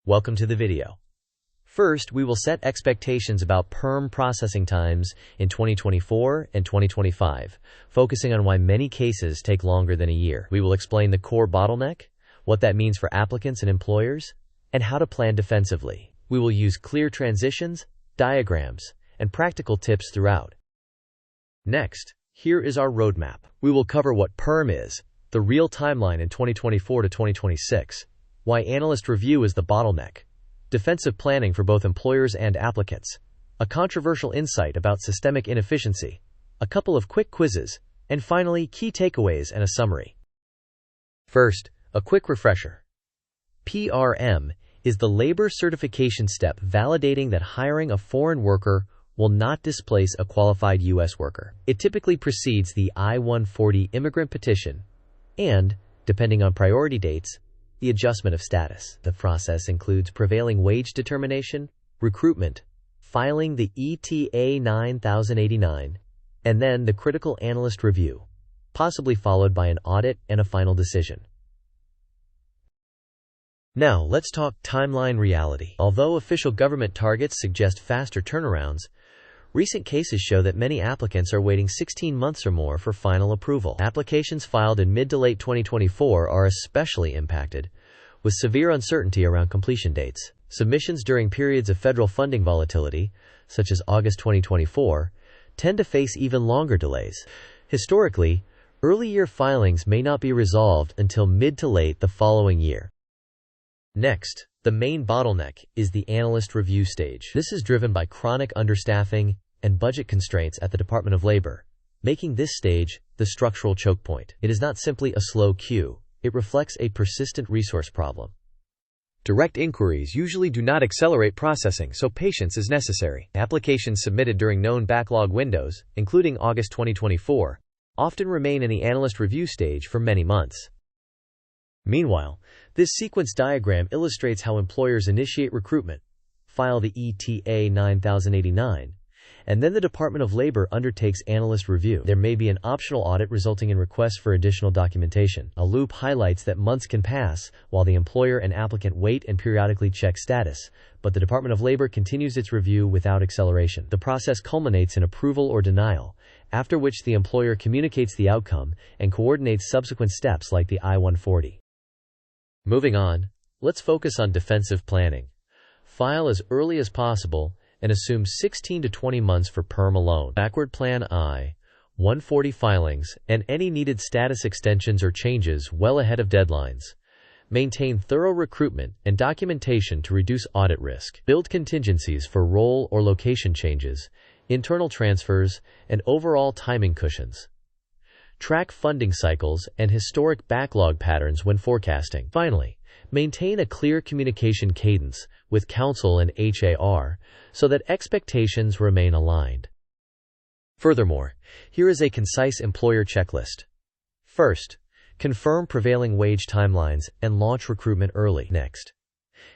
Welcome to the video. First, we will set expectations about PERM processing times in 2024 and 2025, focusing on why many cases take longer than a year. We will explain the core bottleneck, what that means for applicants and employers, and how to plan defensively. We will use clear transitions, diagrams, and practical tips throughout. Next, here is our roadmap. We will cover what PERM is, the real timeline in 2024 to 2026, why Analyst review is the bottleneck, defensive planning for both employers and applicants, a controversial insight about systemic inefficiency, a couple of quick quizzes, and finally, key takeaways and a summary. First, a quick refresher. PRM is the labor certification step validating that hiring a foreign worker will not displace a qualified U.S. worker. It typically precedes the I-140 immigrant petition and, depending on priority dates, the adjustment of status. The process includes prevailing wage determination, recruitment, filing the ETA 9089, and then the critical analyst review, possibly followed by an audit and a final decision. Now, let's talk timeline reality. Although official government targets suggest faster turnarounds, recent cases show that many applicants are waiting 16 months or more for final approval. Applications filed in mid to late 2024 are especially impacted, with severe uncertainty around completion dates. Submissions during periods of federal funding volatility, such as August 2024, tend to face even longer delays. Historically, early year filings may not be resolved until mid to late the following year. Next, the main bottleneck is the analyst review stage. This is driven by chronic understaffing and budget constraints at the Department of Labor, making this stage the structural choke point. It is not simply a slow queue, it reflects a persistent resource problem. Direct inquiries usually do not accelerate processing, so patience is necessary. Applications submitted during known backlog windows, including August 2024, often remain in the analyst review stage for many months. Meanwhile, this sequence diagram illustrates how employers initiate recruitment, file the ETA 9089, and then the Department of Labor undertakes analyst review. There may be an optional audit resulting in requests for additional documentation. A loop highlights that months can pass while the employer and applicant wait and periodically check status, but the Department of Labor continues its review without acceleration. The process culminates in approval or denial, after which the employer communicates the outcome and coordinates subsequent steps like the I-140. Moving on, let's focus on defensive planning. File as early as possible and assume 16 to 20 months for PERM alone. Backward plan I-140 filings and any needed status extensions or changes well ahead of deadlines. Maintain thorough recruitment and documentation to reduce audit risk. Build contingencies for role or location changes, internal transfers, and overall timing cushions. Track funding cycles and historic backlog patterns when forecasting. Finally, maintain a clear communication cadence with counsel and HAR so that expectations remain aligned. Furthermore, here is a concise employer checklist. First, confirm prevailing wage timelines and launch recruitment early. Next,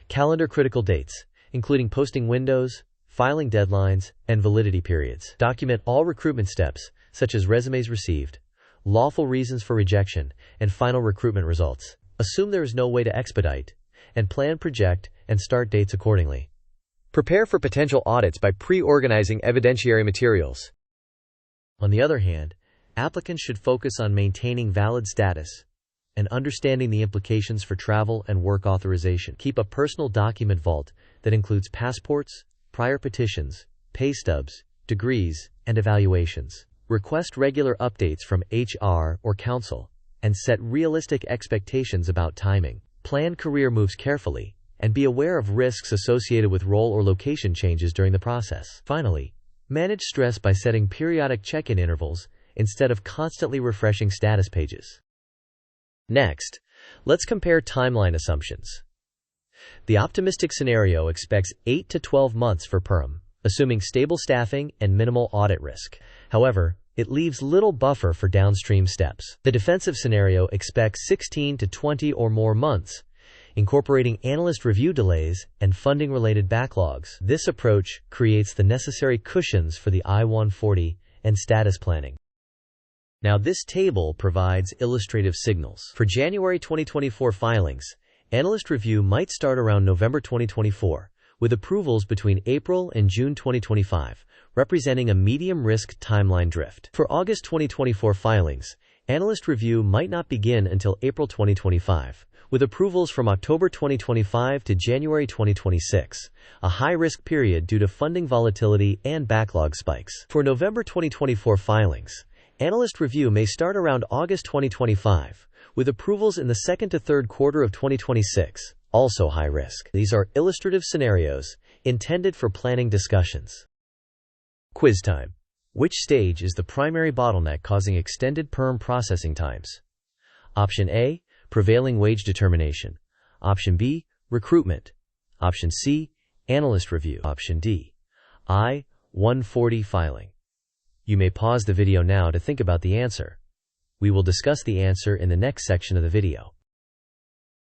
calendar critical dates, including posting windows, filing deadlines, and validity periods. Document all recruitment steps, such as resumes received, lawful reasons for rejection, and final recruitment results. Assume there is no way to expedite, and plan, project, and start dates accordingly. Prepare for potential audits by pre-organizing evidentiary materials. On the other hand, applicants should focus on maintaining valid status and understanding the implications for travel and work authorization. Keep a personal document vault that includes passports, prior petitions, pay stubs, degrees, and evaluations. Request regular updates from HR or counsel, and set realistic expectations about timing. Plan career moves carefully, and be aware of risks associated with role or location changes during the process. Finally, manage stress by setting periodic check-in intervals instead of constantly refreshing status pages. Next, let's compare timeline assumptions. The optimistic scenario expects 8 to 12 months for PERM, assuming stable staffing and minimal audit risk. However, it leaves little buffer for downstream steps. The defensive scenario expects 16 to 20 or more months, incorporating analyst review delays and funding-related backlogs. This approach creates the necessary cushions for the I-140 and status planning. Now, this table provides illustrative signals. For January 2024 filings, Analyst review might start around November 2024, with approvals between April and June 2025, representing a medium-risk timeline drift. For August 2024 filings, analyst review might not begin until April 2025, with approvals from October 2025 to January 2026, a high-risk period due to funding volatility and backlog spikes. For November 2024 filings, analyst review may start around August 2025, with approvals in the second to third quarter of 2026, also high risk. These are illustrative scenarios intended for planning discussions. Quiz time. Which stage is the primary bottleneck causing extended PERM processing times? Option A, prevailing wage determination. Option B, recruitment. Option C, analyst review. Option D, I-140 filing. You may pause the video now to think about the answer. We will discuss the answer in the next section of the video.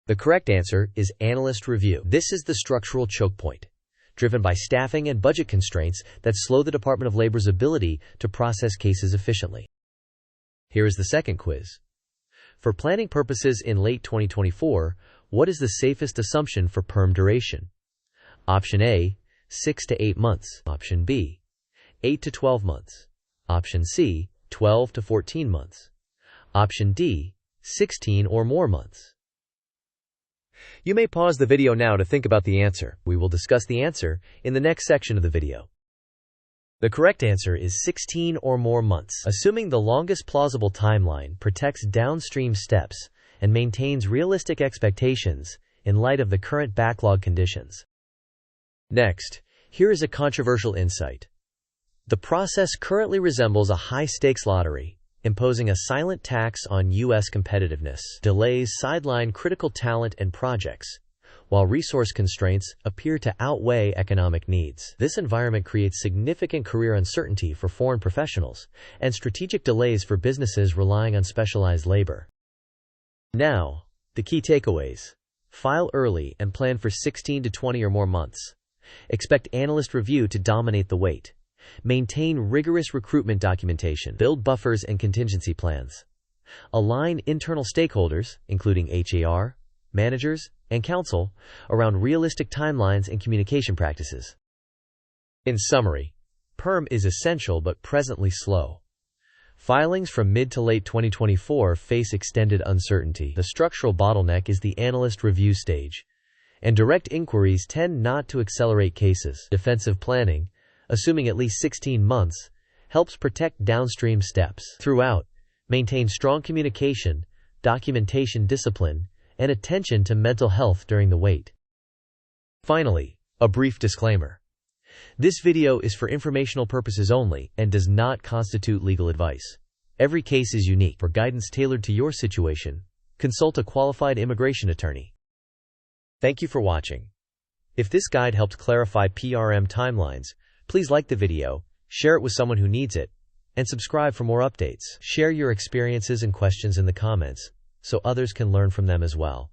The correct answer is analyst review. This is the structural choke point, driven by staffing and budget constraints that slow the Department of Labor's ability to process cases efficiently. Here is the second quiz. For planning purposes in late 2024, what is the safest assumption for PERM duration? Option A, 6 to 8 months. Option B, 8 to 12 months. Option C, 12 to 14 months. Option D, 16 or more months. You may pause the video now to think about the answer. We will discuss the answer in the next section of the video. The correct answer is 16 or more months, assuming the longest plausible timeline protects downstream steps and maintains realistic expectations in light of the current backlog conditions. Next, here is a controversial insight. The process currently resembles a high-stakes lottery, imposing a silent tax on U.S. competitiveness. Delays sideline critical talent and projects, while resource constraints appear to outweigh economic needs. This environment creates significant career uncertainty for foreign professionals and strategic delays for businesses relying on specialized labor. Now, the key takeaways. File early and plan for 16 to 20 or more months. Expect analyst review to dominate the wait. Maintain rigorous recruitment documentation. Build buffers and contingency plans. Align internal stakeholders, including HAR, managers, and counsel, around realistic timelines and communication practices. In summary, PERM is essential but presently slow. Filings from mid to late 2024 face extended uncertainty. The structural bottleneck is the analyst review stage, and direct inquiries tend not to accelerate cases. Defensive planning, assuming at least 16 months, helps protect downstream steps. Throughout, maintain strong communication, documentation discipline, and attention to mental health during the wait. Finally, a brief disclaimer. This video is for informational purposes only and does not constitute legal advice. Every case is unique. For guidance tailored to your situation, consult a qualified immigration attorney. Thank you for watching. If this guide helped clarify PRM timelines, please like the video, share it with someone who needs it, and subscribe for more updates. Share your experiences and questions in the comments, so others can learn from them as well.